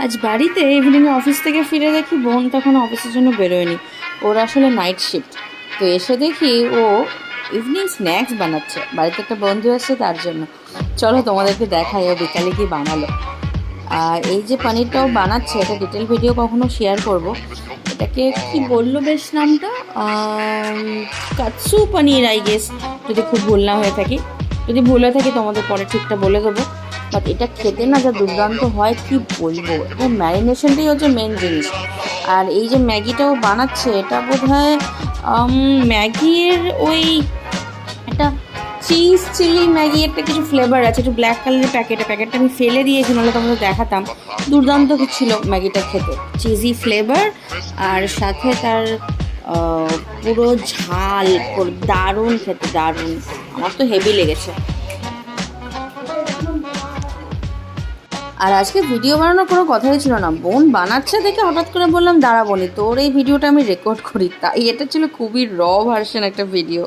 আজ বাড়িতে ইভিনিংয়ে অফিস থেকে ফিরে দেখি বোন তখন অফিসের জন্য বেরোয়নি। ওর আসলে নাইট শিফট। তো এসে দেখি ও ইভিনিং স্ন্যাক্স বানাচ্ছে, বাড়িতে একটা বন্ধু আসছে তার জন্য। চলো তোমাদেরকে দেখাই ও বিকালে কি বানালো। আর এই যে পনিরটাও বানাচ্ছে, এটা ডিটেল ভিডিও কখনো শেয়ার করব। এটাকে কি বললো বেশ নামটা, কাৎসু পনির আই গেস, যদি খুব ভুল না হয়ে থাকি। যদি ভুল হয়ে থাকি তোমাদের পরে ঠিকটা বলে দেবো। বাট এটা খেতে না যা দুর্দান্ত হয় কি বলবো, এটা ম্যারিনেশনটাই হচ্ছে মেন জিনিস। আর এই যে ম্যাগিটাও বানাচ্ছে, এটা বোধ হয় ম্যাগির ওই একটা চিজ চিলি ম্যাগি একটা কিছু ফ্লেভার আছে, একটু ব্ল্যাক কালারের প্যাকেটটা আমি ফেলে দিয়েছি, নাহলে তোমাদের দেখাতাম। দুর্দান্ত ছিল ম্যাগিটা খেতে, চিজি ফ্লেভার আর সাথে তার পুরো ঝাল, দারুণ খেতে, দারুণ। আমার তো হেভি লেগেছে। আর আজকে ভিডিও বানানোর কোনো কথাই ছিল না, বোন বানাচ্ছে দেখে হঠাৎ করে বললাম দাঁড়া বোনি তোর এই ভিডিওটা আমি রেকর্ড করি, তাই এটা ছিল খুবই র ভার্সন একটা ভিডিও।